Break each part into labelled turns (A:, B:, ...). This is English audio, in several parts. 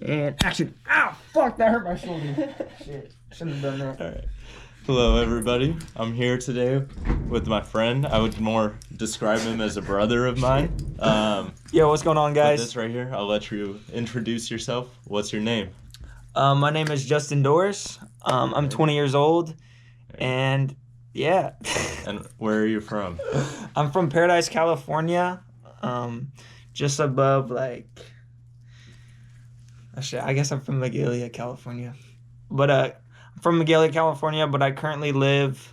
A: And action. Ow, fuck, that hurt my shoulder. Shit, shouldn't have done that.
B: All right. Hello, everybody. I'm here today with my friend. I would more describe him as a brother of mine.
A: Yo, what's going on, guys?
B: This right here, I'll let you introduce yourself. What's your name?
A: My name is Doris. I'm 20 years old, and yeah.
B: And where are you from?
A: I'm from Paradise, California. Just above, like, actually, I guess I'm from Magalia, California. But I'm from Magalia, California, but I currently live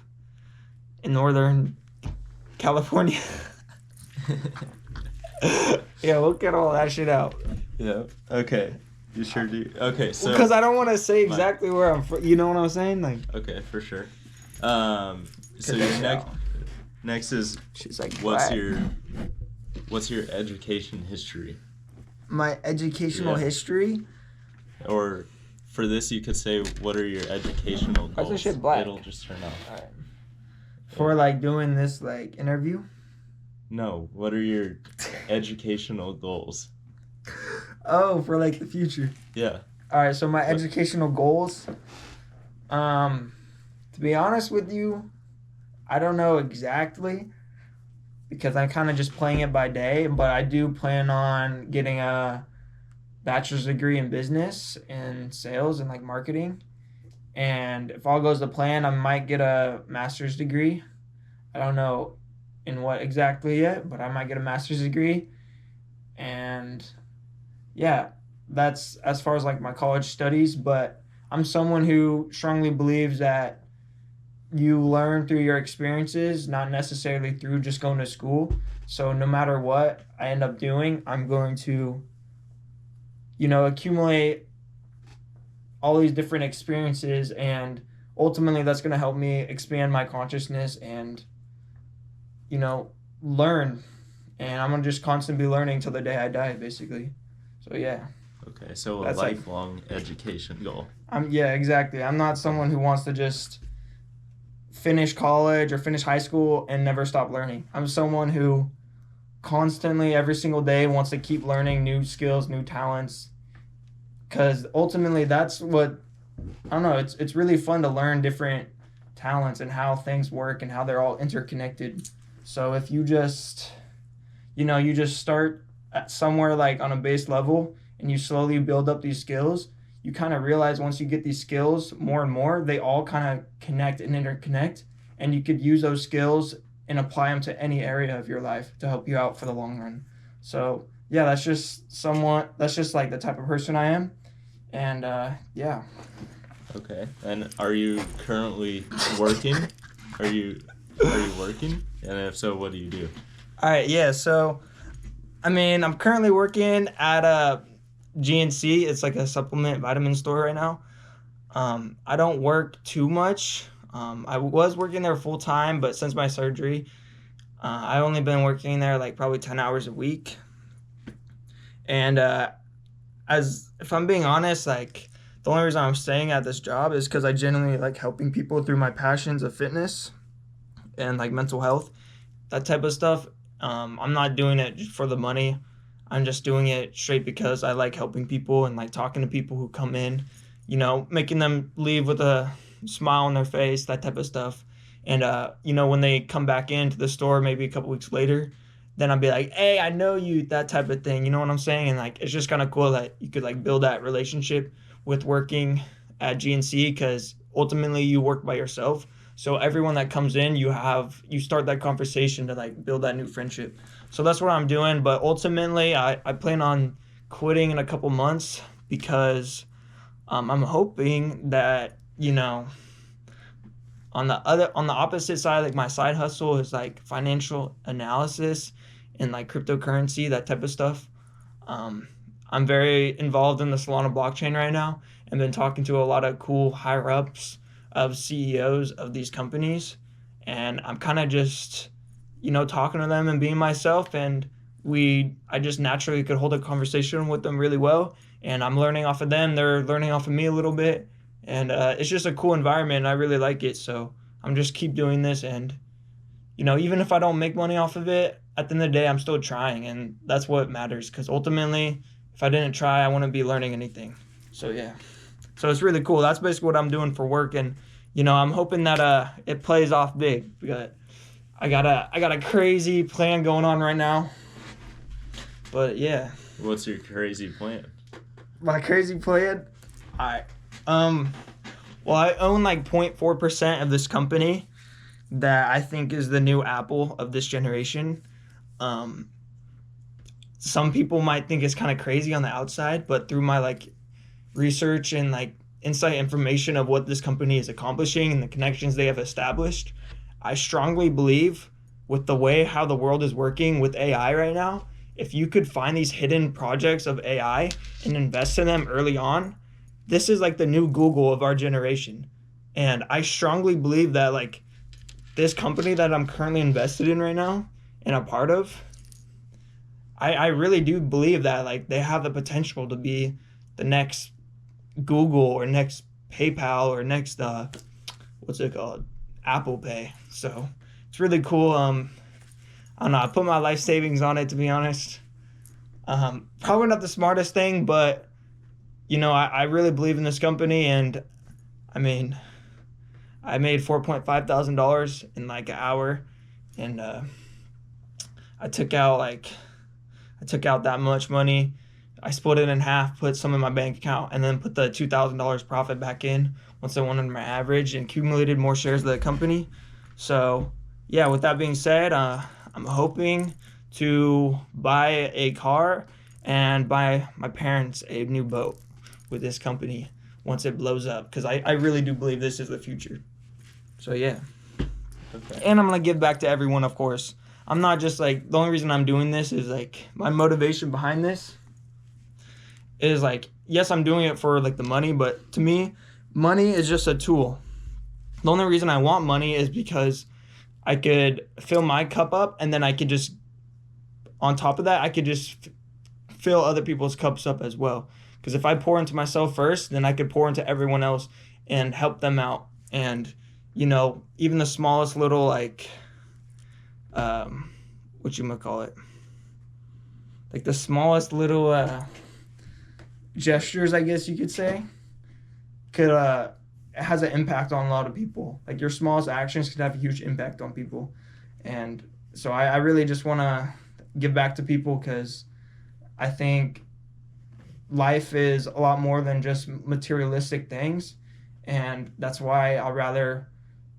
A: in Northern California. Yeah, we'll get all that shit out.
B: Yeah. Okay. You sure do. Okay, so
A: because I don't want to say exactly where I'm from. You know what I'm saying? Like.
B: Okay, for sure. So your next is
A: she's like,
B: what's your education history?
A: My educational history?
B: Or for this, you could say, what are your educational goals?
A: Why's this shit black?
B: It'll just turn off.
A: All right. For like doing this like interview?
B: No. What are your educational goals?
A: Oh, for like the future.
B: Yeah.
A: All right. So my educational goals. To be honest with you, I don't know exactly because I'm kind of just playing it by day. But I do plan on getting a bachelor's degree in business and sales and like marketing. And if all goes to plan, I might get a master's degree. I don't know in what exactly yet, but I might get a master's degree. And yeah, that's as far as like my college studies. But I'm someone who strongly believes that you learn through your experiences, not necessarily through just going to school. So no matter what I end up doing, I'm going to, accumulate all these different experiences, and ultimately that's going to help me expand my consciousness and, learn. And I'm going to just constantly be learning till the day I die, basically. So, yeah.
B: Okay, so that's a lifelong education goal.
A: Yeah, exactly. I'm not someone who wants to just finish college or finish high school and never stop learning. I'm someone who constantly, every single day, wants to keep learning new skills, new talents. Because ultimately, that's what, I don't know, it's really fun to learn different talents and how things work and how they're all interconnected. So if you just, you just start at somewhere like on a base level and you slowly build up these skills, you kind of realize once you get these skills more and more, they all kind of connect and interconnect. And you could use those skills and apply them to any area of your life to help you out for the long run. So yeah, that's just like the type of person I am. And yeah.
B: Okay. And are you currently working? Are you working? And if so, what do you do?
A: All right. Yeah. So, I'm currently working at a GNC. It's like a supplement vitamin store right now. I don't work too much. I was working there full time, but since my surgery, I've only been working there like probably 10 hours a week. And if I'm being honest, like the only reason I'm staying at this job is because I genuinely like helping people through my passions of fitness and like mental health, that type of stuff. I'm not doing it for the money. I'm just doing it straight because I like helping people and like talking to people who come in, making them leave with a smile on their face, that type of stuff. And, when they come back into the store maybe a couple weeks later, then I'll be like, hey, I know you, that type of thing. You know what I'm saying? And like, it's just kind of cool that you could like build that relationship with working at GNC because ultimately you work by yourself. So everyone that comes in, you start that conversation to like build that new friendship. So that's what I'm doing. But ultimately, I plan on quitting in a couple months because I'm hoping that, on the opposite side, like my side hustle is like financial analysis and like cryptocurrency, that type of stuff. I'm very involved in the Solana blockchain right now and been talking to a lot of cool higher ups of CEOs of these companies. And I'm kind of just, talking to them and being myself. And I just naturally could hold a conversation with them really well. And I'm learning off of them. They're learning off of me a little bit. And it's just a cool environment. I really like it. So I'm just keep doing this. And, even if I don't make money off of it, at the end of the day, I'm still trying. And that's what matters. Because ultimately, if if I didn't try, I wouldn't be learning anything. So yeah. So it's really cool. That's basically what I'm doing for work, and I'm hoping that it plays off big. I got a crazy plan going on right now. But yeah.
B: What's your crazy plan?
A: My crazy plan? Alright. Well, I own like 0.4% of this company that I think is the new Apple of this generation. Some people might think it's kind of crazy on the outside, but through my like research and like insight information of what this company is accomplishing and the connections they have established, I strongly believe with the way how the world is working with AI right now, if you could find these hidden projects of AI and invest in them early on, this is like the new Google of our generation. And I strongly believe that like this company that I'm currently invested in right now and a part of, I really do believe that like they have the potential to be the next Google or next PayPal or next what's it called? Apple Pay. So it's really cool. I don't know, I put my life savings on it, to be honest. Probably not the smartest thing, but I really believe in this company, and I mean, I made $4,500 in like an hour, and I took out that much money. I split it in half, put some in my bank account, and then put the $2,000 profit back in once I went on my average and accumulated more shares of the company. So yeah, with that being said, I'm hoping to buy a car and buy my parents a new boat with this company once it blows up, because I really do believe this is the future. So yeah. Okay. And I'm going to give back to everyone, of course. I'm not just like, the only reason I'm doing this is like, my motivation behind this is like, yes, I'm doing it for like the money, but to me, money is just a tool. The only reason I want money is because I could fill my cup up, and then I could just, on top of that, I could just fill other people's cups up as well. Because if I pour into myself first, then I could pour into everyone else and help them out. And, even the smallest little, like, whatchamacallit? Like the smallest little gestures, I guess you could say, it has an impact on a lot of people. Like your smallest actions could have a huge impact on people. And so I really just want to give back to people, because I think life is a lot more than just materialistic things. And that's why I'd rather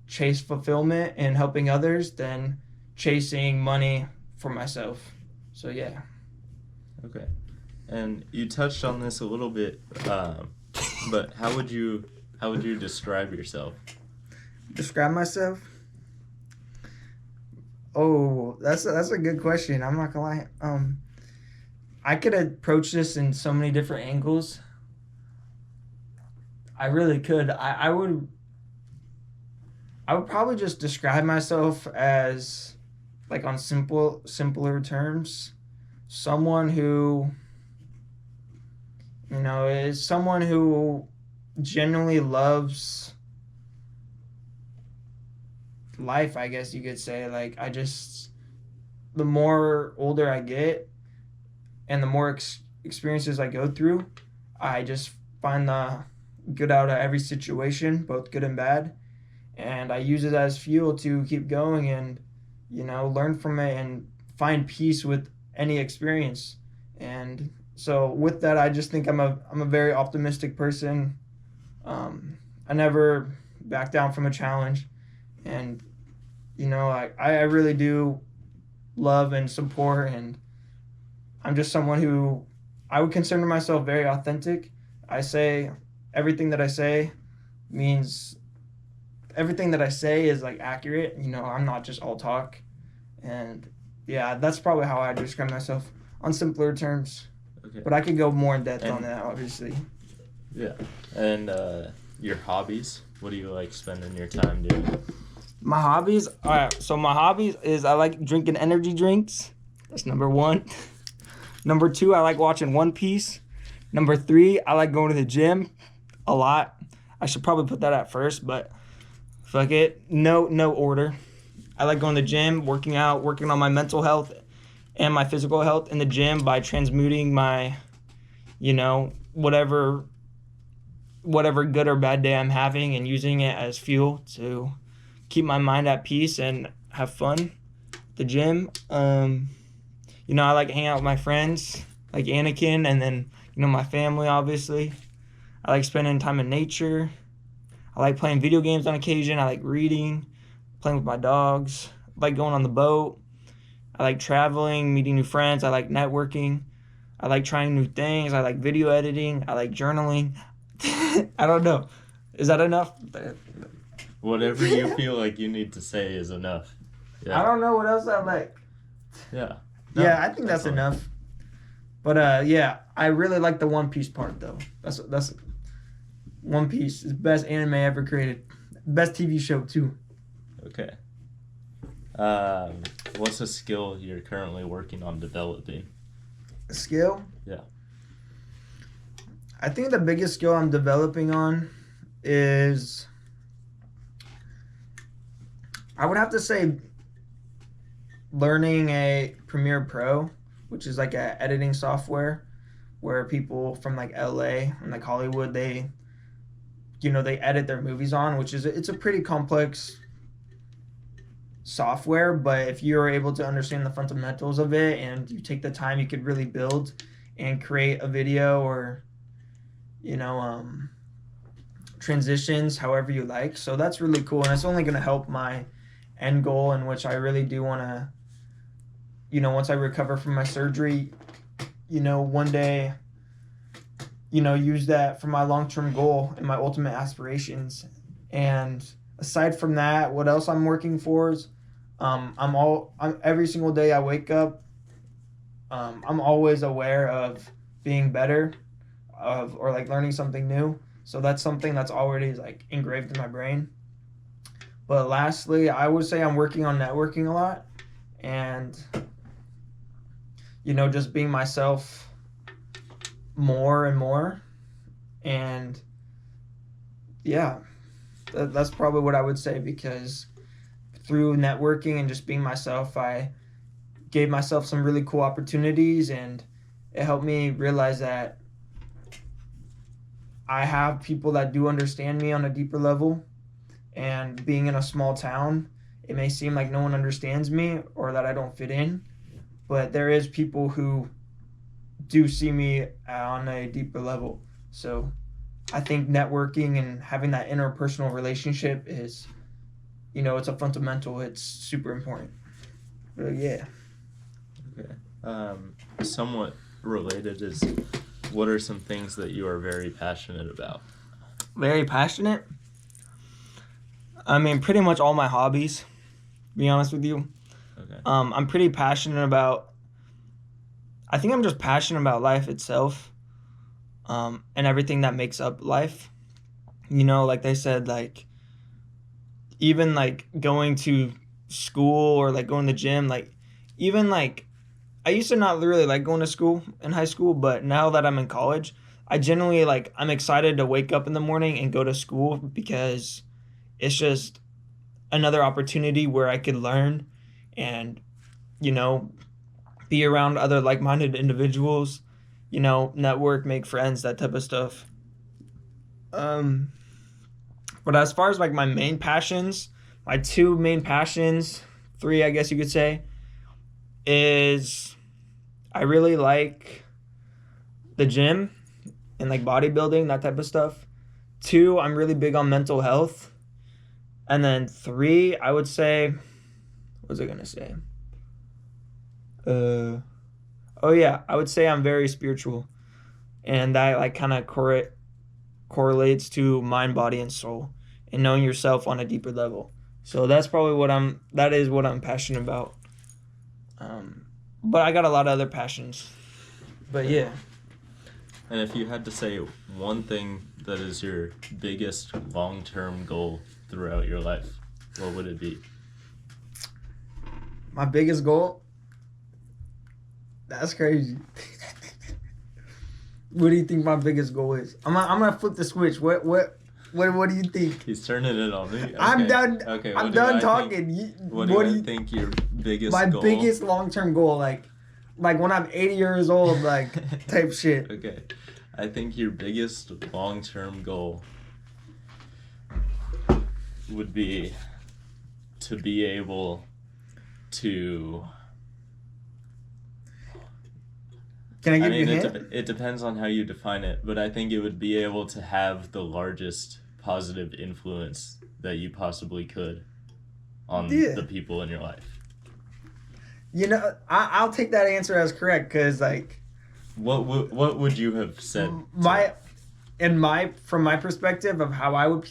A: chase fulfillment in helping others than chasing money for myself. So yeah.
B: Okay. And you touched on this a little bit, but how would you describe yourself?
A: Describe myself? Oh, that's a good question. I'm not gonna lie. I could approach this in so many different angles. I really could. I would probably just describe myself as, like, on simpler terms, someone who, is someone who genuinely loves life, I guess you could say. Like, the more older I get and the more experiences I go through, I just find the good out of every situation, both good and bad. And I use it as fuel to keep going and, learn from it and find peace with any experience. And so with that, I just think I'm a very optimistic person. I never back down from a challenge. And, I really do love and support, and I'm just someone who I would consider myself very authentic. I say everything that I say means everything that I say is like accurate. I'm not just all talk. And yeah, that's probably how I describe myself on simpler terms. Okay. But I could go more in depth on that, obviously.
B: Yeah. And your hobbies? What do you like spending your time doing?
A: My hobbies? All right. So my hobbies is I like drinking energy drinks. That's number 1. Number 2, I like watching One Piece. Number 3, I like going to the gym a lot. I should probably put that at first, but fuck it. No order. I like going to the gym, working out, working on my mental health and my physical health in the gym by transmuting my, you know, whatever good or bad day I'm having, and using it as fuel to keep my mind at peace and have fun at the gym. You know, I like hanging out with my friends, like Anakin, and then, you know, my family, obviously. I like spending time in nature. I like playing video games on occasion. I like reading, playing with my dogs. I like going on the boat. I like traveling, meeting new friends. I like networking. I like trying new things. I like video editing. I like journaling. I don't know. Is that enough?
B: Whatever you feel like you need to say is enough. Yeah.
A: I don't know what else I like.
B: Yeah.
A: Yeah, I think that's enough. But yeah, I really like the One Piece part though. That's One Piece is the best anime ever created. Best TV show too.
B: Okay. What's a skill you're currently working on developing?
A: A skill?
B: Yeah.
A: I think the biggest skill I'm developing on is, I would have to say, learning a Premiere Pro, which is like a editing software where people from like LA and like Hollywood, they edit their movies on, which is, it's a pretty complex software, but if you're able to understand the fundamentals of it and you take the time, you could really build and create a video, or transitions however you like. So that's really cool, and it's only going to help my end goal, in which I really do want to, once I recover from my surgery, one day, use that for my long-term goal and my ultimate aspirations. And aside from that, what else I'm working for is, every single day I wake up, I'm always aware of being better, or like learning something new. So that's something that's already like engraved in my brain. But lastly, I would say I'm working on networking a lot, and just being myself more and more. And yeah, that's probably what I would say, because through networking and just being myself, I gave myself some really cool opportunities, and it helped me realize that I have people that do understand me on a deeper level. And being in a small town, it may seem like no one understands me or that I don't fit in, but there is people who do see me on a deeper level. So I think networking and having that interpersonal relationship is, it's a fundamental. It's super important. But yeah.
B: Okay. Somewhat related is, what are some things that you are very passionate about?
A: Very passionate? I mean, pretty much all my hobbies, to be honest with you.
B: Okay.
A: I'm pretty passionate about, I think I'm just passionate about life itself, and everything that makes up life. Like they said, like, even like going to school or like going to the gym, like, even like, I used to not really like going to school in high school, but now that I'm in college, I genuinely like, I'm excited to wake up in the morning and go to school, because it's just another opportunity where I could learn and, be around other like-minded individuals, network, make friends, that type of stuff. But as far as like my main passions, my two main passions, three, I guess you could say, is I really like the gym and like bodybuilding, that type of stuff. Two, I'm really big on mental health. And then three, I would say, what was I going to say? I would say I'm very spiritual. And that like kind of correlates to mind, body, and soul, and knowing yourself on a deeper level. So that's probably that is what I'm passionate about. But I got a lot of other passions. But yeah.
B: And if you had to say one thing that is your biggest long-term goal throughout your life, what would it be?
A: My biggest goal? That's crazy. What do you think my biggest goal is? I'm gonna flip the switch. What do you think?
B: He's turning it on me. Okay.
A: I'm done.
B: Okay.
A: I'm done talking.
B: What do you think your biggest
A: my
B: goal?
A: biggest long-term goal, like when I'm 80 years old, like type shit.
B: Okay. I think your biggest long-term goal would be to be able to...
A: Can I give you a
B: it,
A: hint?
B: it depends on how you define it, but I think it would be able to have the largest positive influence that you possibly could on
A: Yeah.
B: the people in your life.
A: You know, I'll take that answer as correct because, like,
B: What would you have said?
A: From my perspective of how I would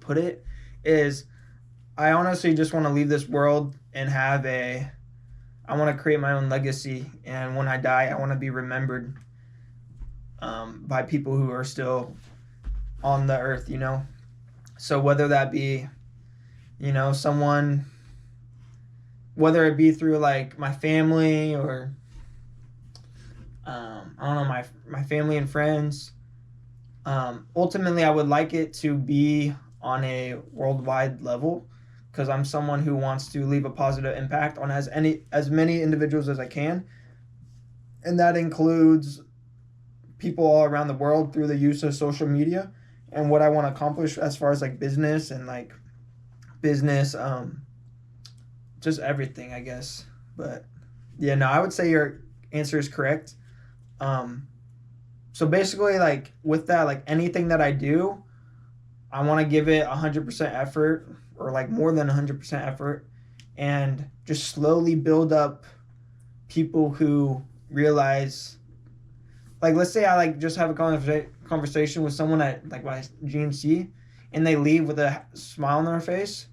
A: put it is, I honestly just want to leave this world and I want to create my own legacy, and when I die, I want to be remembered by people who are still on the earth, you know? So whether that be, you know, someone, whether it be through, like, my family or, I don't know, my family and friends, ultimately I would like it to be on a worldwide level, because I'm someone who wants to leave a positive impact on as many individuals as I can, and that includes people all around the world through the use of social media and what I want to accomplish as far as, like, business and, like, just everything, I guess. But yeah, no, I would say your answer is correct. So basically, like, with that, like, anything that I do, I want to give it 100% effort, or, like, more than 100% effort, and just slowly build up people who realize, like, let's say I, like, just have a conversation with someone at, like, my GNC, and they leave with a smile on their face.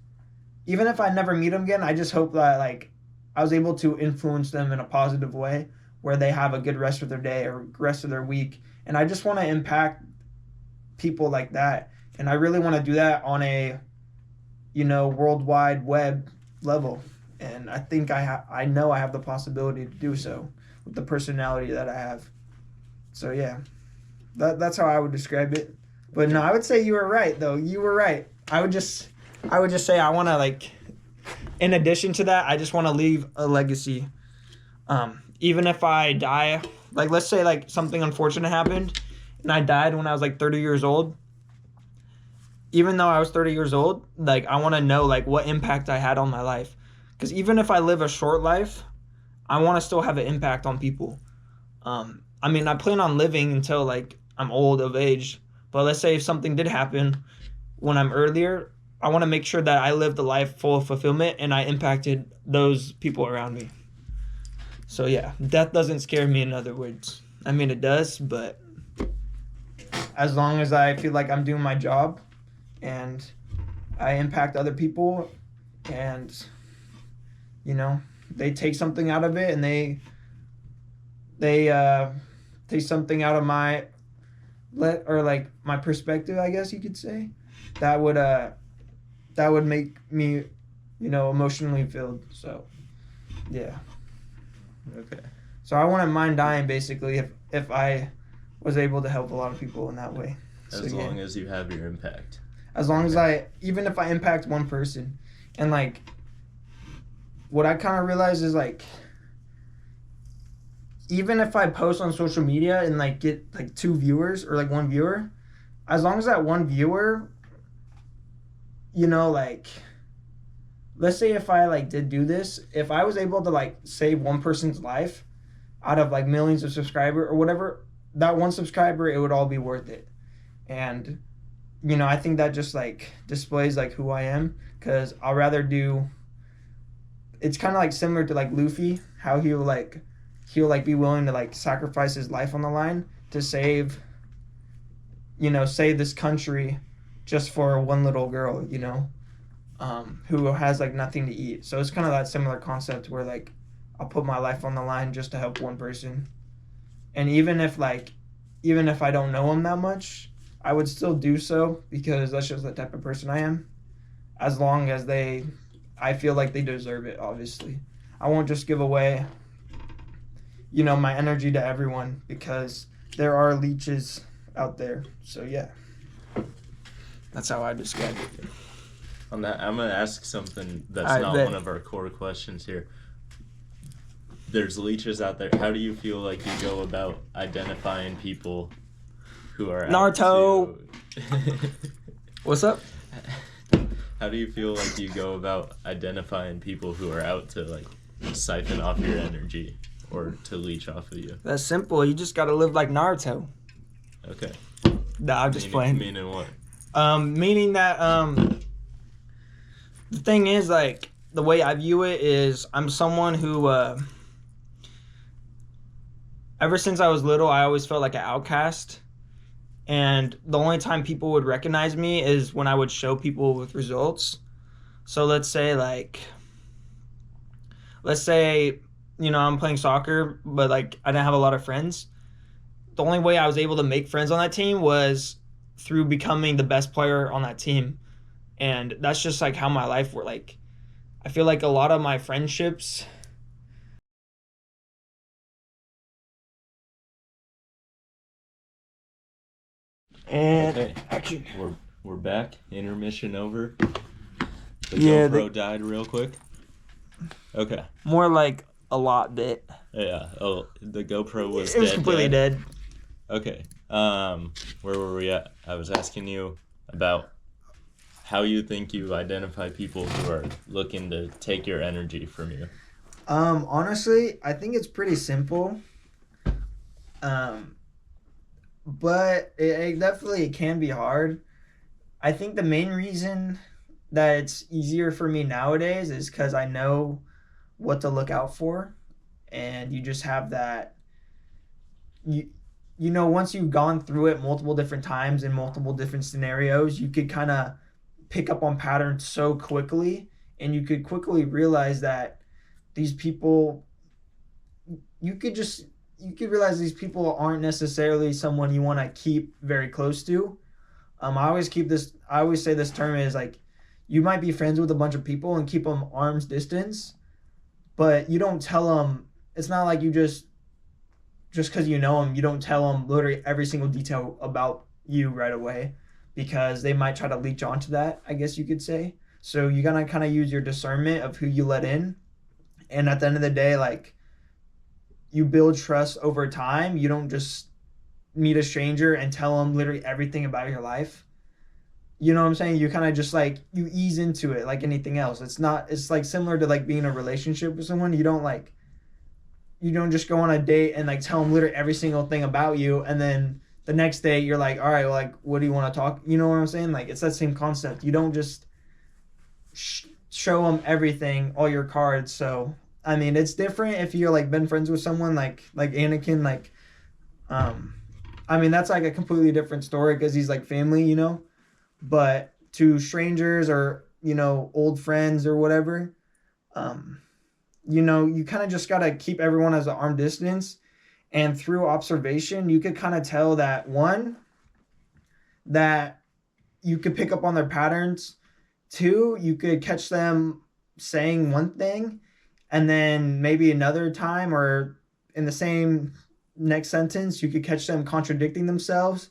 A: Even if I never meet them again, I just hope that, like, I was able to influence them in a positive way where they have a good rest of their day or rest of their week. And I just want to impact people like that. And I really want to do that on a, you know, worldwide web level. And I think I know I have the possibility to do so with the personality that I have. So yeah, that's how I would describe it. But no, I would say you were right, though. You were right. I would just say I want to, like, in addition to that, I just want to leave a legacy. Even if I die, like, let's say, like, something unfortunate happened and I died when I was, like, 30 years old. Even though I was 30 years old, like, I want to know, like, what impact I had on my life. Because even if I live a short life, I want to still have an impact on people. I mean, I plan on living until, like, I'm old of age. But let's say if something did happen when I'm earlier, I want to make sure that I lived a life full of fulfillment and I impacted those people around me. So yeah, death doesn't scare me, in other words. I mean, it does, but as long as I feel like I'm doing my job and I impact other people, and, you know, they take something out of it, and they take something out of my my perspective, I guess you could say, that would make me, you know, emotionally filled. So yeah.
B: Okay.
A: So I wouldn't mind dying, basically, if I was able to help a lot of people in that way.
B: As long as you have your impact.
A: As long as even if I impact one person. And, like, what I kind of realize is, like, even if I post on social media and, like, get, like, 2 viewers or, like, 1 viewer, as long as that 1 viewer, you know, like, let's say if I, like, did do this, if I was able to, like, save one person's life out of, like, millions of subscribers or whatever, that one subscriber, it would all be worth it. And, you know, I think that just, like, displays, like, who I am, because I'll rather do, it's kind of, like, similar to, like, Luffy, how he'll be willing to, like, sacrifice his life on the line to save this country just for one little girl, you know, who has, like, nothing to eat. So it's kind of that similar concept where, like, I'll put my life on the line just to help one person. And even if I don't know him that much, I would still do so, because that's just the type of person I am, as long as I feel like they deserve it, obviously. I won't just give away, you know, my energy to everyone, because there are leeches out there. So yeah, that's how I describe it.
B: On that, I'm gonna ask something that's not one of our core questions here. there's leeches out there. How do you feel like you go about identifying people who are
A: Naruto. What's up?
B: How do you feel like you go about identifying people who are out to like siphon off your energy or to leech off of you?
A: That's simple. You just gotta live like Naruto.
B: Okay.
A: Nah, I'm just playing.
B: Meaning what?
A: Meaning that the thing is, like, the way I view it is I'm someone who ever since I was little I always felt like an outcast, and the only time people would recognize me is when I would show people with results. So let's say I'm playing soccer, but like I didn't have a lot of friends. The only way I was able to make friends on that team was through becoming the best player on that team. And that's just like how my life worked. Like, I feel like a lot of my friendships. And
B: okay.
A: actually,
B: we're back. Intermission over. The
A: Yeah,
B: GoPro died real quick. Okay.
A: more like a lot bit.
B: Yeah. Oh, the GoPro was
A: It was
B: dead,
A: completely dead.
B: Okay. Where were we at? I was asking you about how you think you identify people who are looking to take your energy from you.
A: Honestly, I think it's pretty simple. But it definitely can be hard. I think the main reason that it's easier for me nowadays is because I know what to look out for, and you just have that. You you know, once you've gone through it multiple different times in multiple different scenarios, you could kind of pick up on patterns so quickly, and you could quickly realize that these people you could just you could realize these people aren't necessarily someone you want to keep very close to. I always say this term is like, you might be friends with a bunch of people and keep them arm's distance, but you don't tell them. It's not like you just because you know them, you don't tell them literally every single detail about you right away, because they might try to leech onto that, I guess you could say. So you gotta kind of use your discernment of who you let in, and at the end of the day, like, you build trust over time. You don't just meet a stranger and tell them literally everything about your life. You know what I'm saying? You kind of just like, you ease into it like anything else. It's like similar to like being in a relationship with someone. You don't just go on a date and like tell them literally every single thing about you, and then the next day you're like, all right, well, like, what do you want to talk? You know what I'm saying? Like, it's that same concept. You don't just show them everything, all your cards. So I mean, it's different if you're like been friends with someone like Anakin, like, I mean, that's like a completely different story because he's like family, you know. But to strangers or, you know, old friends or whatever, you know, you kind of just gotta keep everyone as an arm distance, and through observation, you could kind of tell that that you could pick up on their patterns. Two, you could catch them saying one thing, and then maybe another time or in the same next sentence, you could catch them contradicting themselves,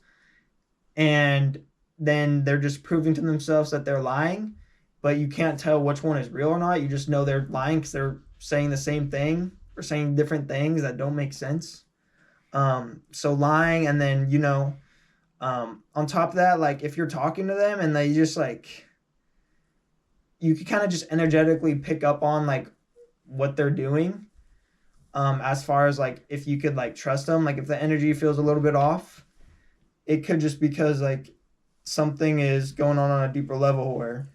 A: and then they're just proving to themselves that they're lying, but you can't tell which one is real or not. You just know they're lying because they're saying the same thing or saying different things that don't make sense. So lying, and then, you know, on top of that, like, if you're talking to them and they just like, you can kind of just energetically pick up on like what they're doing. As far as like if you could like trust them, like if the energy feels a little bit off, it could just because like something is going on a deeper level where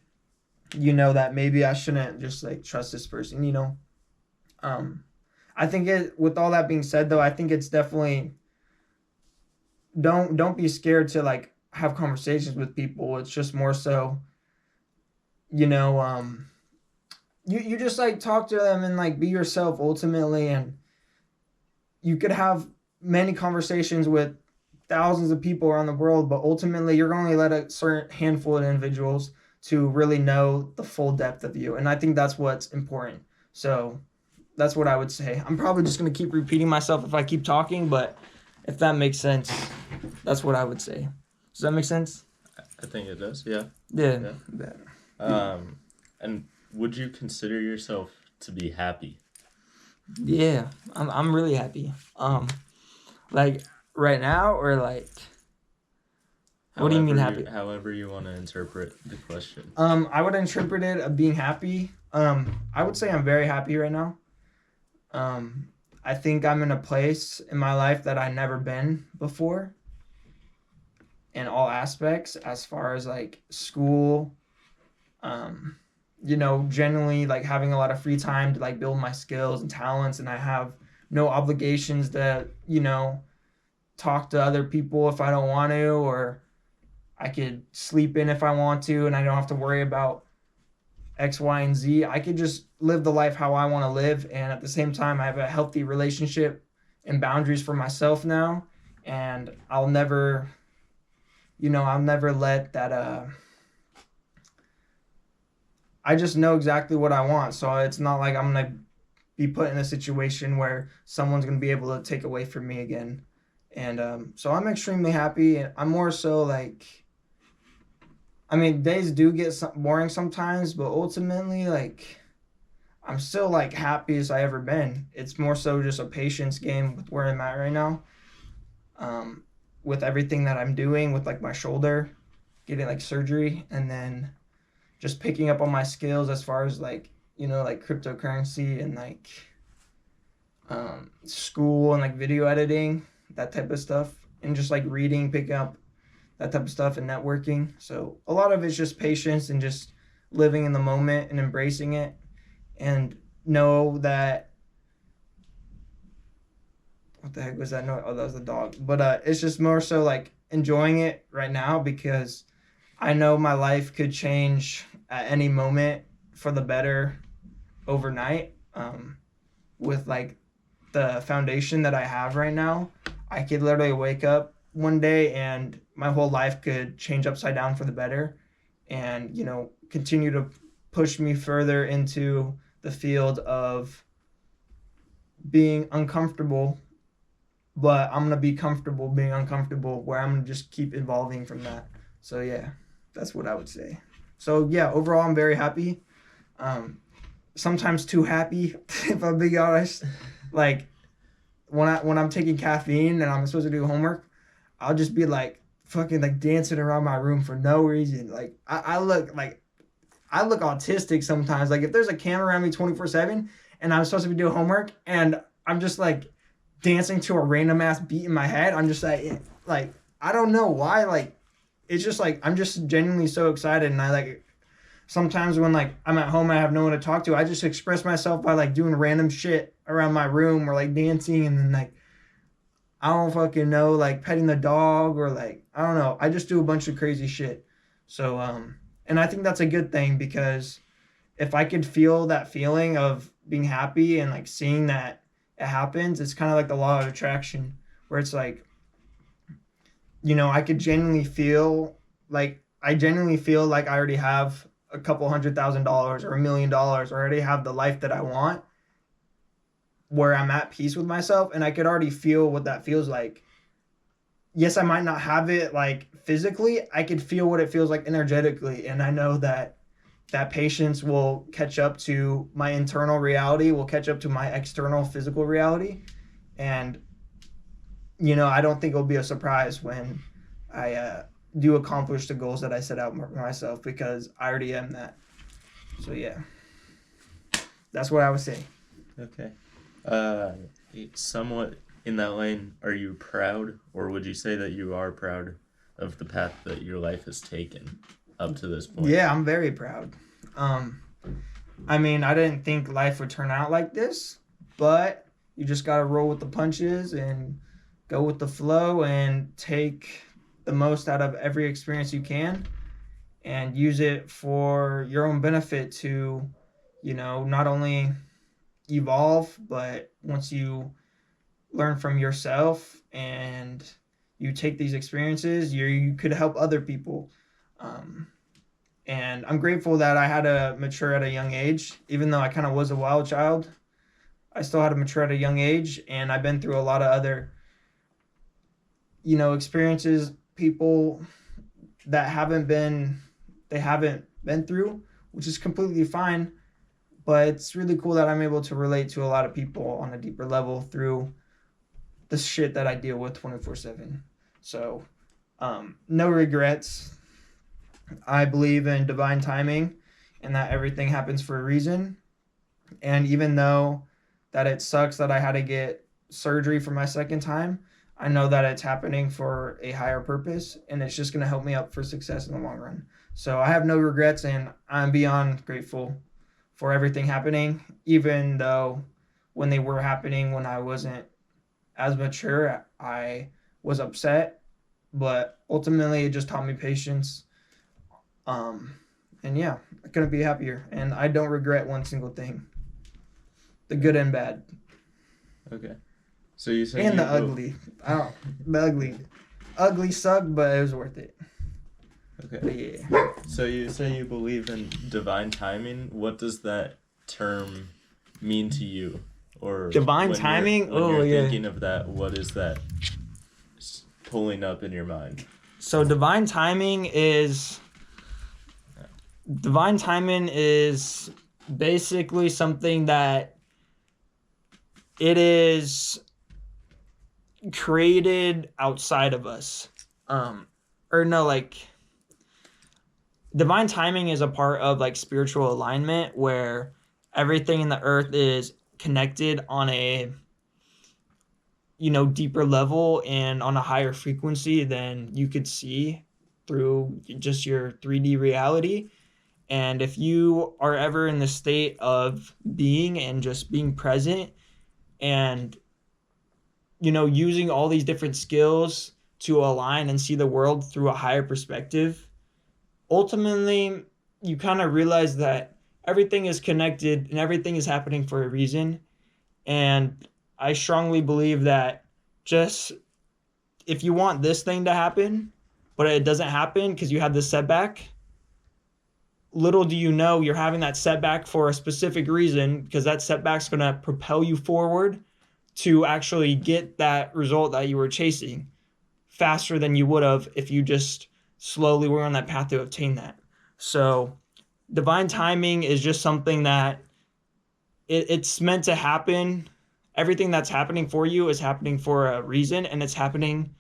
A: you know that maybe I shouldn't just like trust this person, you know. I think it with all that being said though, I think it's definitely, don't be scared to like have conversations with people. It's just more so, you know, you just like talk to them and like be yourself ultimately, and you could have many conversations with thousands of people around the world, but ultimately you're going to let a certain handful of individuals to really know the full depth of you, and I think that's what's important. So that's what I would say. I'm probably just going to keep repeating myself if I keep talking, but if that makes sense, that's what I would say. Does that make sense?
B: I think it does, yeah.
A: Yeah.
B: And would you consider yourself to be happy?
A: Yeah, I'm really happy. Like right now or like what do you mean happy?
B: However you want to interpret the question.
A: I would interpret it of being happy. I would say I'm very happy right now. Um, I think I'm in a place in my life that I never been before in all aspects, as far as like school, um, generally like having a lot of free time to like build my skills and talents, and I have no obligations to, talk to other people if I don't want to, or I could sleep in if I want to, and I don't have to worry about X, Y, and Z. I could just live the life how I want to live, and at the same time, I have a healthy relationship and boundaries for myself now, and I'll never let that. I just know exactly what I want, so it's not like I'm gonna be put in a situation where someone's gonna be able to take away from me again, and so I'm extremely happy, and I'm more so like. I mean, days do get boring sometimes, but ultimately, like, I'm still like happy as I ever been. It's more so just a patience game with where I'm at right now. Um, with everything that I'm doing with like my shoulder, getting like surgery, and then just picking up on my skills as far as like like cryptocurrency and like school and like video editing, that type of stuff, and just like reading, picking up that type of stuff and networking. So a lot of it's just patience and just living in the moment and embracing it, and know that what the heck was that? No, oh, that was the dog. But it's just more so like enjoying it right now, because I know my life could change at any moment for the better overnight. With like the foundation that I have right now, I could literally wake up one day and my whole life could change upside down for the better, and continue to push me further into the field of being uncomfortable, but I'm gonna be comfortable being uncomfortable, where I'm gonna just keep evolving from that. So yeah, that's what I would say. So yeah, overall I'm very happy. Sometimes too happy, if I'm being honest. Like when I'm taking caffeine and I'm supposed to do homework, I'll just be like fucking like dancing around my room for no reason. Like I look autistic sometimes. Like if there's a camera around me 24/7 and I'm supposed to be doing homework and I'm just like dancing to a random ass beat in my head, I'm just like I don't know why. Like it's just like I'm just genuinely so excited, and I like sometimes when like I'm at home, I have no one to talk to. I just express myself by like doing random shit around my room or like dancing, and then like I don't fucking know, like petting the dog, or like I don't know. I just do a bunch of crazy shit. So and I think that's a good thing, because if I could feel that feeling of being happy and like seeing that it happens, it's kind of like the law of attraction, where it's like, I could genuinely feel I genuinely feel like I already have a couple $100,000 or $1 million, or already have the life that I want, where I'm at peace with myself, and I could already feel what that feels like. Yes, I might not have it like physically, I could feel what it feels like energetically, and I know that that patience will catch up to my internal reality, will catch up to my external physical reality, and I don't think it'll be a surprise when I do accomplish the goals that I set out for myself, because I already am that. So yeah, that's what I would say.
B: Okay. Uh, Somewhat in that lane, are you proud, or would you say that you are proud of the path that your life has taken up to this point?
A: Yeah, I'm very proud. I mean, I didn't think life would turn out like this, but you just gotta roll with the punches and go with the flow and take the most out of every experience you can, and use it for your own benefit to, not only evolve, but once you learn from yourself and you take these experiences, you could help other people. Um, and I'm grateful that I had to mature at a young age, even though I kind of was a wild child. I still had to mature at a young age, and I've been through a lot of other, experiences people that haven't been through, which is completely fine. But it's really cool that I'm able to relate to a lot of people on a deeper level through the shit that I deal with 24/7. So, no regrets. I believe in divine timing and that everything happens for a reason. And even though that it sucks that I had to get surgery for my second time, I know that it's happening for a higher purpose and it's just going to help me up for success in the long run. So I have no regrets and I'm beyond grateful for everything happening, even though when they were happening, when I wasn't as mature, I was upset. But ultimately, it just taught me patience. Um, and yeah, I couldn't be happier. And I don't regret one single thing, the good and bad.
B: Okay. So you said
A: And
B: you
A: the ugly. I don't. The ugly sucked, but it was worth it.
B: Okay.
A: But yeah.
B: So you say you believe in divine timing. What does that term mean to you? Or
A: Divine
B: when
A: timing?
B: When
A: Oh,
B: you're
A: yeah.
B: thinking of that, what is that pulling up in your mind?
A: So divine timing is basically something that it is created outside of us. Or no, like divine timing is a part of like spiritual alignment where everything in the earth is connected on a deeper level and on a higher frequency than you could see through just your 3D reality. And if you are ever in the state of being and just being present and using all these different skills to align and see the world through a higher perspective, ultimately you kind of realize that everything is connected and everything is happening for a reason. And I strongly believe that just if you want this thing to happen, but it doesn't happen because you had this setback, little do you know you're having that setback for a specific reason, because that setback's going to propel you forward to actually get that result that you were chasing faster than you would have if you just slowly were on that path to obtain that. So divine timing is just something that it's meant to happen. Everything that's happening for you is happening for a reason, and it's happening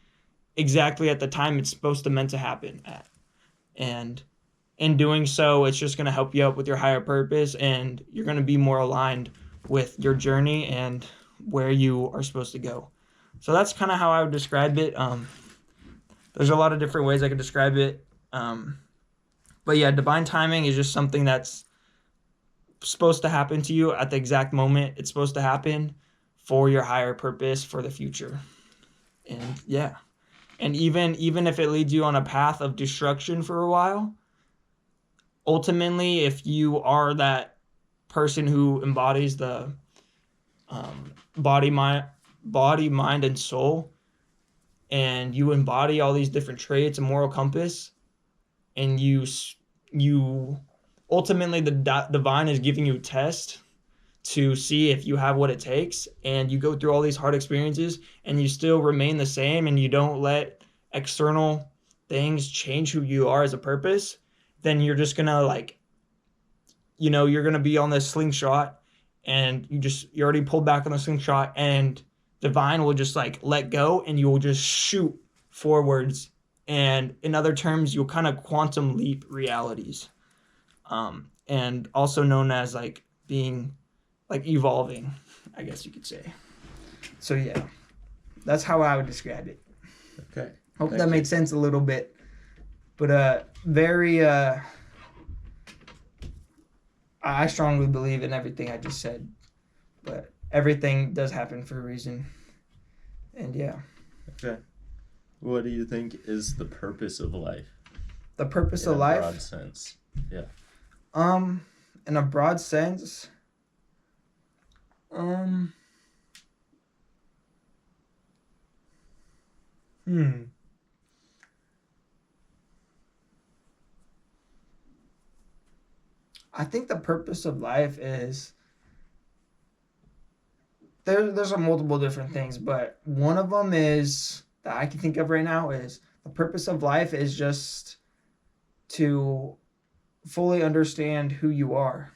A: exactly at the time it's supposed to meant to happen at. And in doing so, it's just going to help you out with your higher purpose, and you're going to be more aligned with your journey and where you are supposed to go. So that's kind of how I would describe it. There's a lot of different ways I could describe it. But yeah, divine timing is just something that's supposed to happen to you at the exact moment it's supposed to happen for your higher purpose for the future. And yeah. And even if it leads you on a path of destruction for a while, ultimately, if you are that person who embodies the body, mind, and soul, and you embody all these different traits and moral compass, and you ultimately the divine is giving you a test to see if you have what it takes, and you go through all these hard experiences and you still remain the same and you don't let external things change who you are as a purpose, then you're just gonna you're gonna be on this slingshot, and you already pulled back on the slingshot, and divine will just let go and you will just shoot forwards. And in other terms, you'll kind of quantum leap realities, and also known as being evolving, I guess you could say. So yeah, that's how I would describe it.
B: Okay.
A: Hope that made sense a little bit. But very I strongly believe in everything I just said. But everything does happen for a reason. And yeah.
B: Okay. What do you think is the purpose of life?
A: The purpose of life?
B: In a broad sense. Yeah.
A: In a broad sense, I think the purpose of life is there's a multiple different things, but one of them is that I can think of right now is the purpose of life is just to fully understand who you are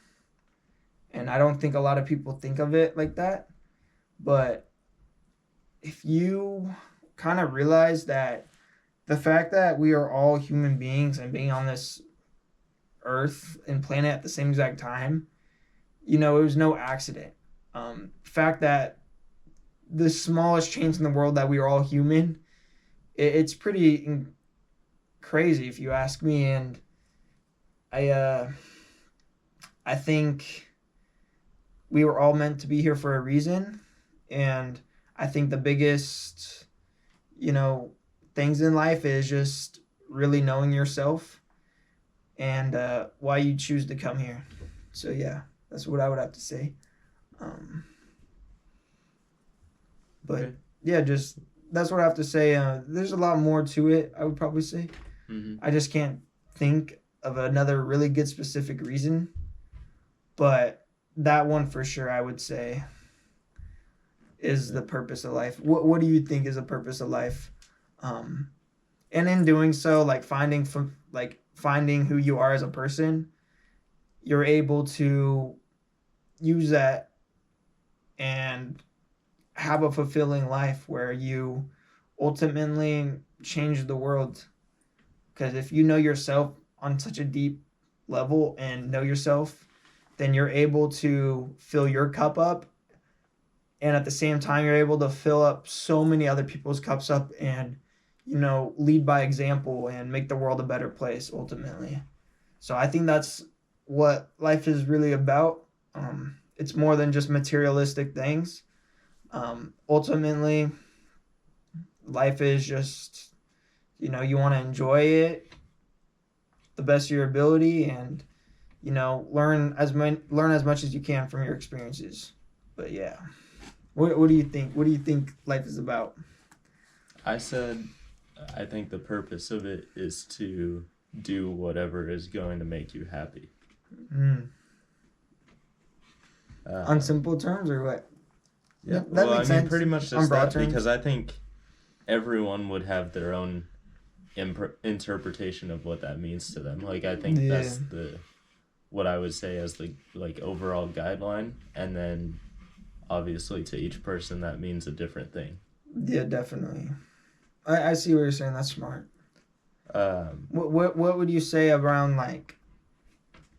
A: And I don't think a lot of people think of it like that. But if you kind of realize that the fact that we are all human beings and being on this earth and planet at the same exact time, it was no accident. The fact that the smallest change in the world that we are all human, it's pretty crazy if you ask me. And I I think we were all meant to be here for a reason. And I think the biggest, you know, things in life is just really knowing yourself and why you choose to come here. So yeah, that's what I would have to say. Um, but
B: Okay.
A: yeah, just that's what I have to say. There's a lot more to it, I would probably say.
B: Mm-hmm.
A: I just can't think of another really good specific reason, but that one for sure I would say is the purpose of life. What do you think is the purpose of life? Um, and in doing so, like finding who you are as a person, you're able to use that and have a fulfilling life where you ultimately change the world. Because if you know yourself on such a deep level and know yourself, then you're able to fill your cup up. And at the same time, you're able to fill up so many other people's cups up and, lead by example and make the world a better place ultimately. So I think that's what life is really about. It's more than just materialistic things. Ultimately, life is just, you want to enjoy it the best of your ability and, learn as much as you can from your experiences. But yeah, what do you think? What do you think life is about?
B: I said, I think the purpose of it is to do whatever is going to make you happy.
A: Mm. On
B: Uh,
A: simple terms or what?
B: yeah,
A: That
B: well, I
A: makes
B: mean,
A: sense.
B: pretty much
A: On
B: just
A: broad
B: that
A: terms.
B: because I think everyone would have their own interpretation of what that means to them. Like, I think
A: Yeah.
B: that's what I would say as the like overall guideline, and then obviously to each person that means a different thing.
A: Yeah, definitely. I see what you're saying. That's smart.
B: Um,
A: What would you say around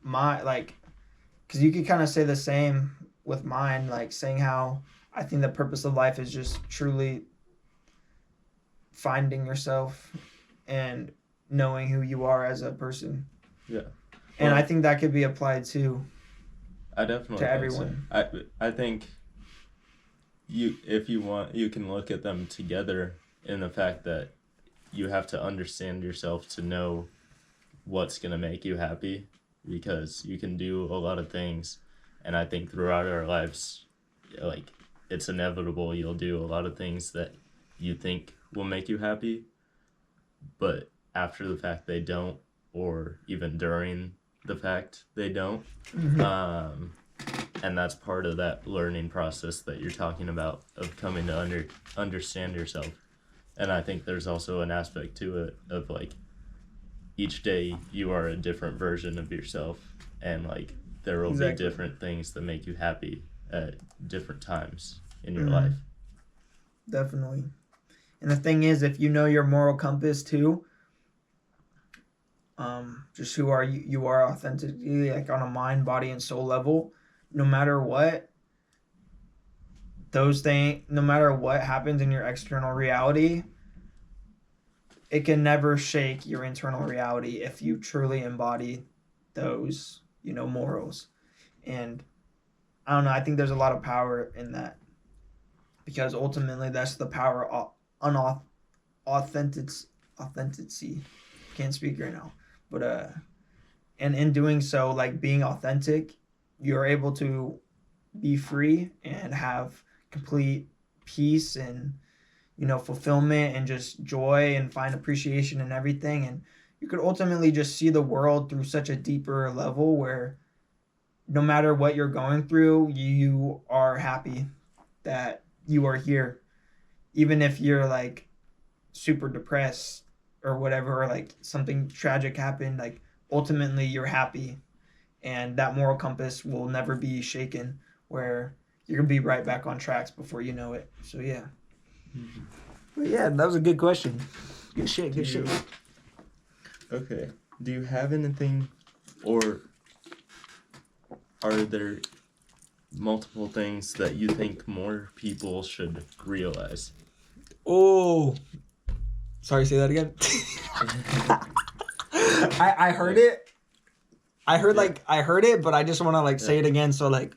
A: because you could kind of say the same with mine, like saying how I think the purpose of life is just truly finding yourself and knowing who you are as a person.
B: yeah.
A: And I
B: Well,
A: think that could be applied
B: I
A: to
B: definitely think so.
A: everyone.
B: I think if you want, you can look at them together in the fact that you have to understand yourself to know what's going to make you happy because you can do a lot of things, and I think throughout our lives, like, it's inevitable you'll do a lot of things that you think will make you happy, but after the fact they don't, or even during the fact they don't.
A: Hmm.
B: um, and that's part of that learning process that you're talking about of coming to understand yourself. And I think there's also an aspect to it of like each day you are a different version of yourself, and like there will be
A: Exactly.
B: different things that make you happy at different times in your
A: Hmm.
B: life.
A: Definitely. And the thing is, if you know your moral compass too, just who are you are authentically, like on a mind, body, and soul level, no matter what no matter what happens in your external reality, it can never shake your internal reality if you truly embody those, morals. And I don't know, I think there's a lot of power in that because ultimately that's the power of authentic authenticity. Can't speak right now, but and in doing so, like being authentic, you're able to be free and have complete peace and fulfillment and just joy and find appreciation in everything. And you could ultimately just see the world through such a deeper level where no matter what you're going through, you are happy that you are here, even if you're like super depressed or whatever, or like something tragic happened. Like ultimately, you're happy, and that moral compass will never be shaken, where you're gonna be right back on tracks before you know it. So yeah. But yeah, that was a good question. Good shit. Good shit.
B: Okay. Do you have anything, or are there multiple things that you think more people should realize?
A: Oh, sorry. Say that again. I heard it. I heard it, but I just want to say it again. So like,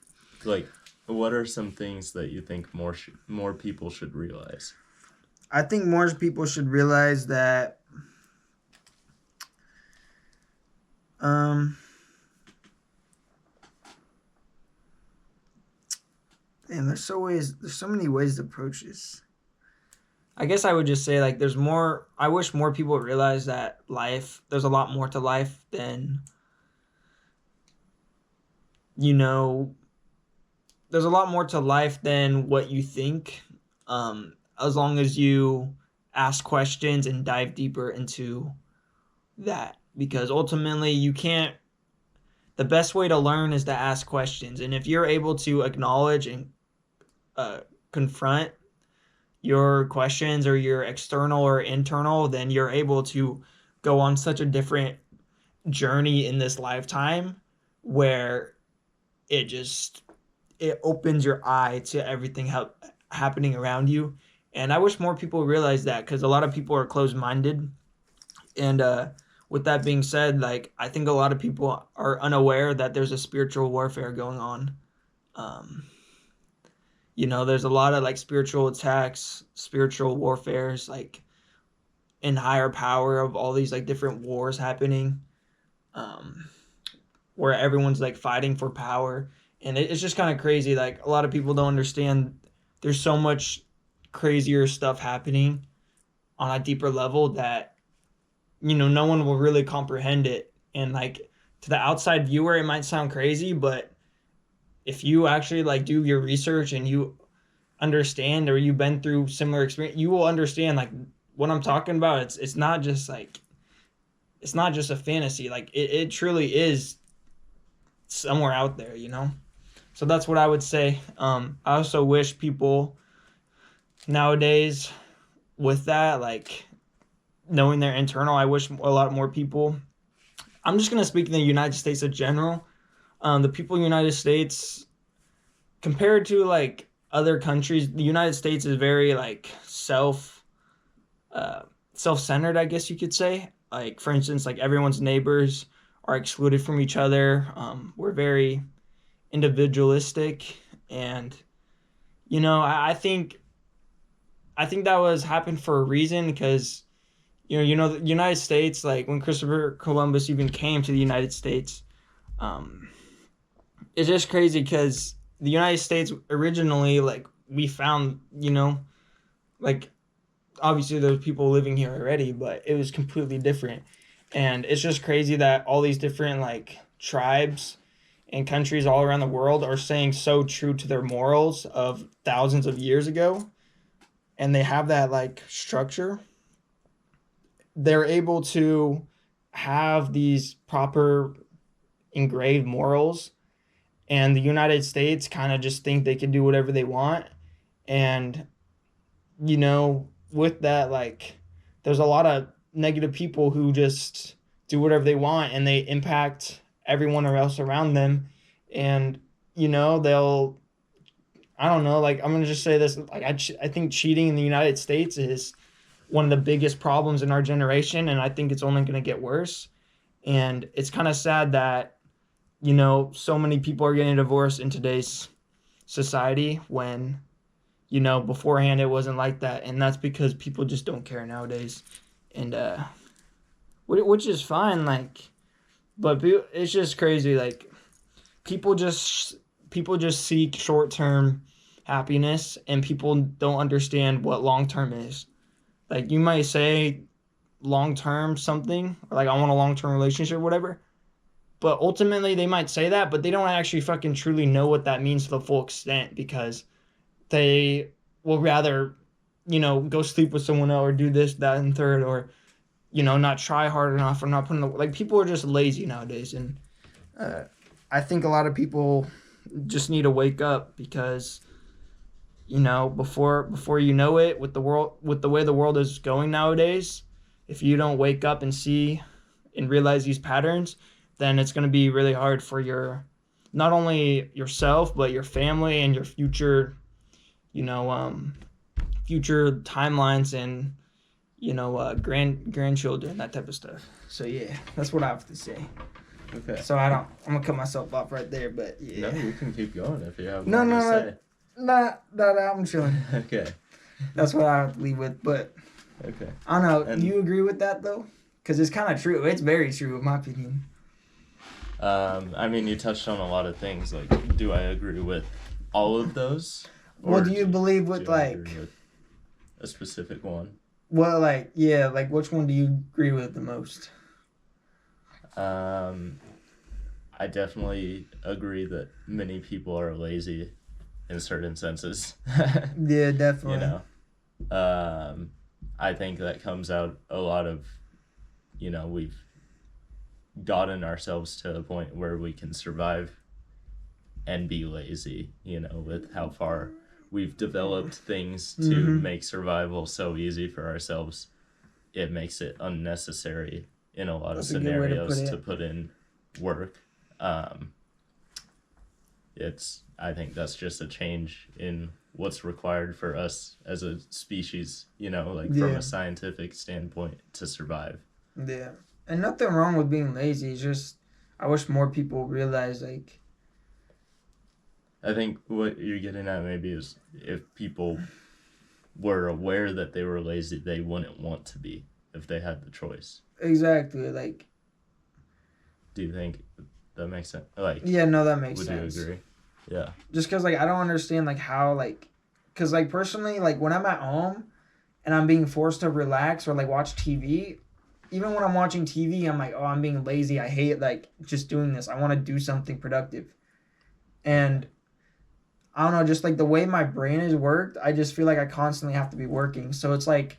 B: what are some things that you think more people should realize?
A: I think more people should realize that and there's so many ways to approach this. I guess I would just say I wish more people realize that there's a lot more to life than, there's a lot more to life than what you think. As long as you ask questions and dive deeper into that, because ultimately the best way to learn is to ask questions. And if you're able to acknowledge and confront your questions, or your external or internal, then you're able to go on such a different journey in this lifetime, where it opens your eye to everything happening around you. And I wish more people realize that, because a lot of people are closed-minded. And with that being said, I think a lot of people are unaware that there's a spiritual warfare going on. There's a lot of spiritual attacks, spiritual warfares, in higher power of all these different wars happening, where everyone's fighting for power. And it's just kind of crazy. A lot of people don't understand there's so much crazier stuff happening on a deeper level that, no one will really comprehend it. And to the outside viewer, it might sound crazy, but if you actually do your research and you understand, or you've been through similar experience, you will understand what I'm talking about. It's not just it's not just a fantasy. It truly is somewhere out there, So that's what I would say. I also wish people nowadays, with that, knowing their internal, I wish a lot more people, I'm just going to speak in the United States in general. The people in the United States, compared to other countries, the United States is very self-centered, I guess you could say. For instance, everyone's neighbors are excluded from each other. We're very individualistic, and I think that was happened for a reason, because the United States, when Christopher Columbus even came to the United States, it's just crazy, because the United States originally, we found, obviously there's people living here already, but it was completely different. And it's just crazy that all these different tribes and countries all around the world are staying so true to their morals of thousands of years ago, and they have that structure. They're able to have these proper engraved morals, and the United States kind of just think they can do whatever they want. And with that, there's a lot of negative people who just do whatever they want, and they impact everyone else around them. And they'll, I don't know, I'm gonna just say this, I think cheating in the United States is one of the biggest problems in our generation, and I think it's only gonna get worse. And it's kind of sad that so many people are getting divorced in today's society, when beforehand it wasn't like that. And that's because people just don't care nowadays. And which is fine, but it's just crazy. People just seek short-term happiness, and people don't understand what long-term is. You might say long-term something, I want a long-term relationship or whatever, but ultimately they might say that, but they don't actually fucking truly know what that means to the full extent, because they will rather, go sleep with someone else, or do this, that, and third, or, not try hard enough, or not putting people are just lazy nowadays. And I think a lot of people just need to wake up because you know before you know it with the way the world is going nowadays, if you don't wake up and see and realize these patterns, then it's going to be really hard for your not only yourself but your family and your future, you know, future timelines and grandchildren, that type of stuff. So yeah, that's what I have to say.
B: Okay.
A: So I'm gonna cut myself off right there, but yeah.
B: No, you can keep going if you have
A: No,
B: more
A: no,
B: to say.
A: I'm chilling.
B: Okay.
A: That's what I have to leave with. But
B: Okay.
A: I don't know.
B: And-
A: Do you agree with that though? Because it's kind of true. It's very true in my opinion.
B: I mean, you touched on a lot of things. Like, do I agree with all of those?
A: What do you believe with
B: do I
A: like?
B: agree with a specific one?
A: Well, like yeah, like which one do you agree with the most?
B: I definitely agree that many people are lazy in certain senses.
A: Yeah, definitely.
B: You know, I think that comes out a lot of, we've gotten ourselves to a point where we can survive and be lazy, with how far we've developed things to make survival so easy for ourselves. It makes it unnecessary in a lot
A: That's
B: of
A: a good way to
B: scenarios
A: put it.
B: to put in work. I think that's just a change in what's required for us as a species, from
A: Yeah.
B: a scientific standpoint to survive.
A: Yeah, and nothing wrong with being lazy. It's just I wish more people realize like
B: I think what you're getting at maybe is if people were aware that they were lazy, they wouldn't want to be if they had the choice.
A: exactly like
B: Do you think that makes sense? Like,
A: yeah, no, that makes
B: would
A: sense.
B: you agree? Yeah.
A: Just because like I don't understand like how like because like personally like when I'm at home and I'm being forced to relax or like watch TV, even when I'm watching TV, I'm like, oh, I'm being lazy. I hate like just doing this. I want to do something productive, and I don't know, just like the way my brain is worked, I just feel like I constantly have to be working. So it's like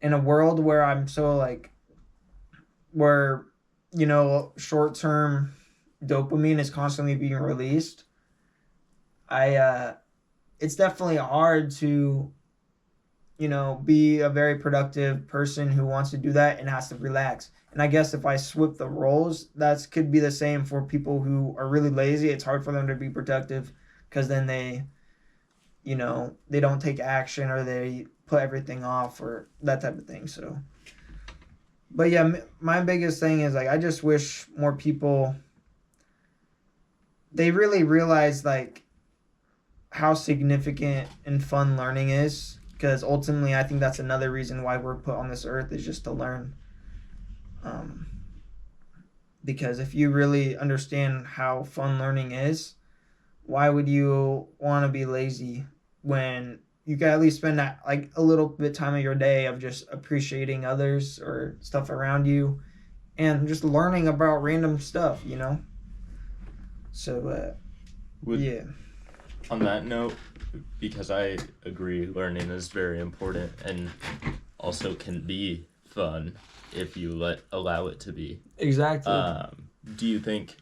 A: in a world where I'm so like where short term dopamine is constantly being released, it's definitely hard to be a very productive person who wants to do that and has to relax. And I guess if I swip the roles, that could be the same for people who are really lazy. It's hard for them to be productive because then they don't take action or they put everything off or that type of thing. So, but yeah, my biggest thing is like I just wish more people they really realize like how significant and fun learning is, because ultimately I think that's another reason why we're put on this earth is just to learn. Because if you really understand how fun learning is, why would you want to be lazy when you can at least spend that like a little bit time of your day of just appreciating others or stuff around you and just learning about random stuff, So yeah.
B: On that note, because I agree learning is very important and also can be fun if you allow it to be.
A: Exactly.
B: Do you think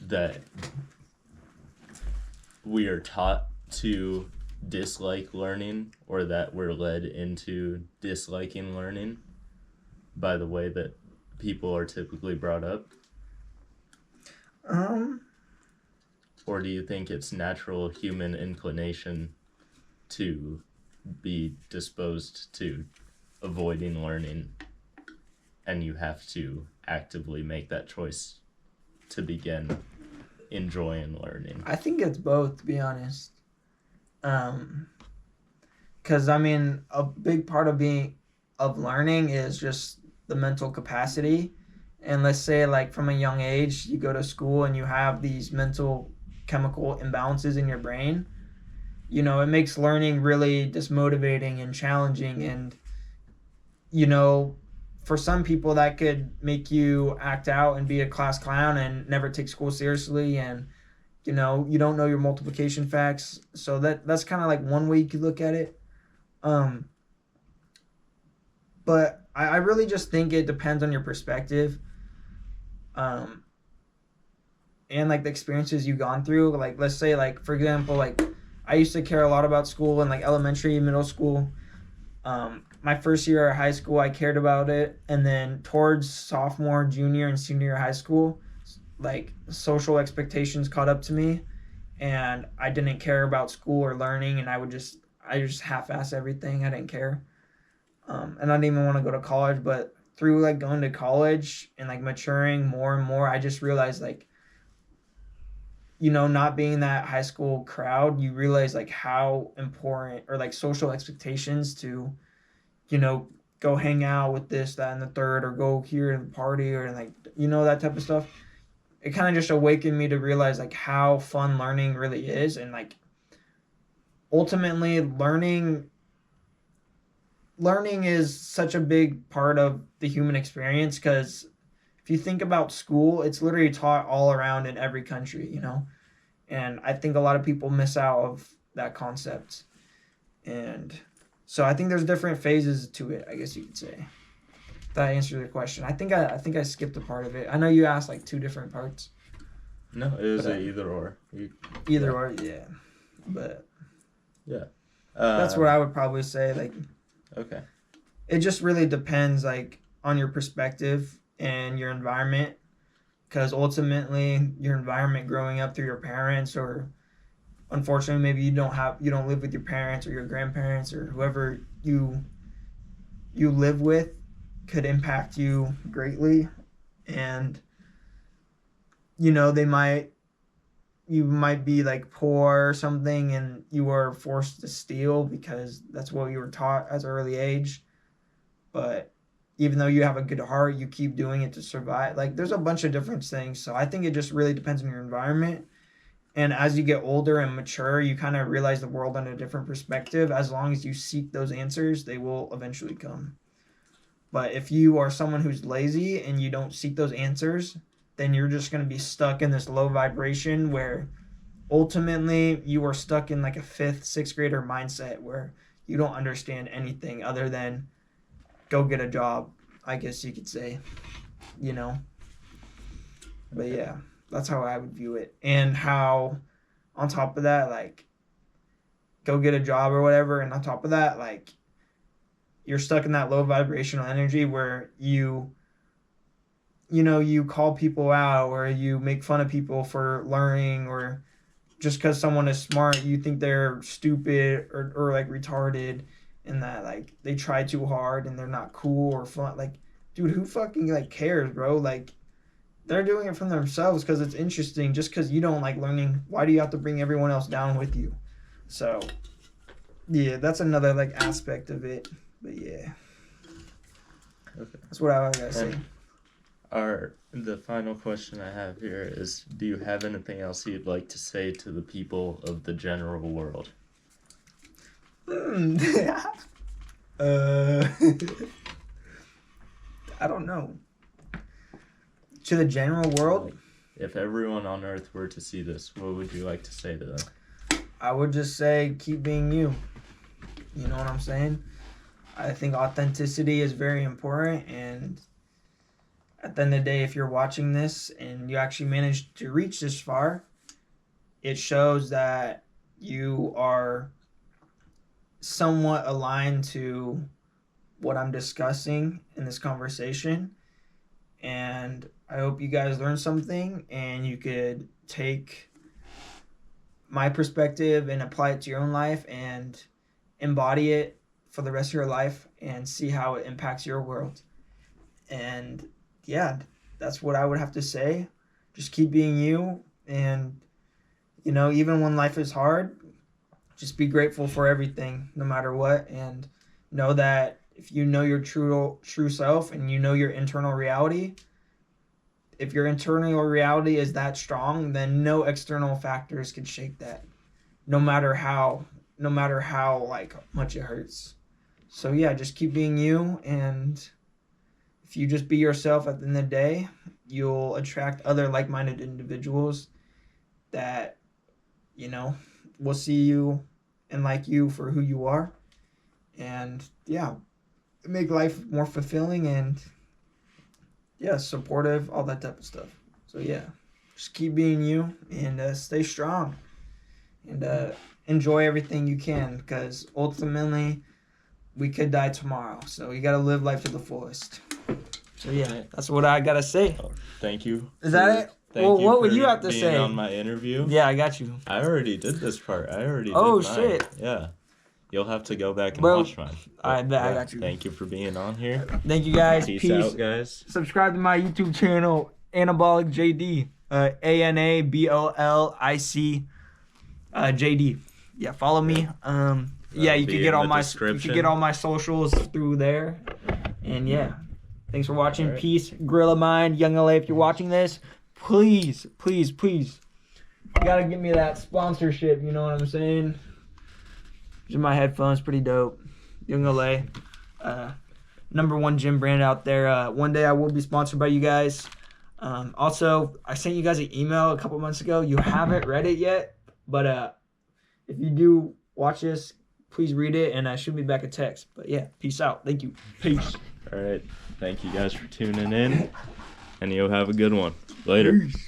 B: that we are taught to dislike learning or that we're led into disliking learning by the way that people are typically brought up? Or do you think it's natural human inclination to be disposed to avoiding learning and you have to actively make that choice to begin enjoying learning?
A: I think it's both, to be honest. Because I mean, a big part of learning is just the mental capacity. And let's say like from a young age, you go to school and you have these mental chemical imbalances in your brain. It makes learning really dismotivating and challenging, and for some people that could make you act out and be a class clown and never take school seriously, and you don't know your multiplication facts. So that's kind of like one way you could look at it. But I really just think it depends on your perspective. and like the experiences you've gone through. Like let's say like for example like I used to care a lot about school in like elementary, middle school. My first year of high school, I cared about it, and then towards sophomore, junior, and senior year of high school, like social expectations caught up to me, and I didn't care about school or learning, and I just half-ass everything. I didn't care, and I didn't even want to go to college. But through like going to college and like maturing more and more, I just realized like not being that high school crowd, you realize like how important or like social expectations to you know, go hang out with this, that, and the third, or go here to the party, or like, that type of stuff. It kind of just awakened me to realize like how fun learning really is, and like ultimately learning is such a big part of the human experience because if you think about school, it's literally taught all around in every country. And I think a lot of people miss out of that concept. And so I think there's different phases to it, I guess you could say. That answers your question. I think I skipped a part of it. I know you asked like two different parts.
B: No, it was either or.
A: Either or, yeah. But
B: yeah,
A: that's what I would probably say. Like,
B: okay,
A: it just really depends like on your perspective and your environment, because ultimately your environment growing up through your parents, or unfortunately maybe you don't live with your parents or your grandparents or whoever you live with, could impact you greatly. And you might be like poor or something, and you are forced to steal because that's what you were taught as an early age. But even though you have a good heart, you keep doing it to survive. Like there's a bunch of different things. So I think it just really depends on your environment. And as you get older and mature, you kind of realize the world on a different perspective. As long as you seek those answers, they will eventually come. But if you are someone who's lazy and you don't seek those answers, then you're just going to be stuck in this low vibration where ultimately you are stuck in like a fifth, sixth grader mindset where you don't understand anything other than go get a job, I guess you could say, But yeah, that's how I would view it. And how, on top of that, like, go get a job or whatever. And on top of that, like, you're stuck in that low vibrational energy where you call people out, or you make fun of people for learning, or just because someone is smart, you think they're stupid or like retarded, and that like they try too hard and they're not cool or fun. Like, dude, who fucking like cares, bro? Like, they're doing it from themselves because it's interesting. Just because you don't like learning, why do you have to bring everyone else down with you? So, yeah, that's another like aspect of it. But yeah,
B: okay,
A: that's what I gotta say.
B: The final question I have here is: do you have anything else you'd like to say to the people of the general world?
A: I don't know. To the general world?
B: If everyone on Earth were to see this, what would you like to say to them?
A: I would just say keep being you. You know what I'm saying? I think authenticity is very important, and at the end of the day, if you're watching this and you actually managed to reach this far, it shows that you are somewhat aligned to what I'm discussing in this conversation. And I hope you guys learned something and you could take my perspective and apply it to your own life and embody it for the rest of your life and see how it impacts your world. And yeah, that's what I would have to say. Just keep being you, and even when life is hard, just be grateful for everything no matter what, and know that if you know your true self and you know your internal reality, if your internal reality is that strong, then no external factors can shake that, no matter how like much it hurts. So yeah, just keep being you, and if you just be yourself at the end of the day, you'll attract other like-minded individuals that will see you and like you for who you are, and yeah, make life more fulfilling and yeah, supportive, all that type of stuff. So yeah. just keep being you and stay strong and enjoy everything you can, because ultimately we could die tomorrow. So you got to live life to the fullest. So yeah, that's what I got to say.
B: Thank you.
A: Is that it? Well, what would you have to say
B: on my interview?
A: Yeah, I got you.
B: I already did this part. I already did
A: Oh,
B: mine.
A: Shit.
B: Yeah. You'll have to go back and
A: Bro,
B: watch mine.
A: I bet I got you.
B: Thank you for being on here.
A: Thank you, guys.
B: Peace out, guys.
A: Subscribe to my YouTube channel, Anabolic JD. ANABOLIC JD. Yeah, follow me. Yeah, you can get all my socials through there. And yeah, thanks for watching. Right. Peace, Gorilla Mind, Young LA. If you're watching this, please, you gotta give me that sponsorship. You know what I'm saying? These are my headphones, pretty dope. Young LA, #1 gym brand out there. One day I will be sponsored by you guys. Also, I sent you guys an email a couple months ago. You haven't read it yet, but if you do watch this, please read it and shoot me back a text. But yeah, peace out. Thank you. Peace.
B: All right. Thank you guys for tuning in, and you'll have a good one. Later. Peace.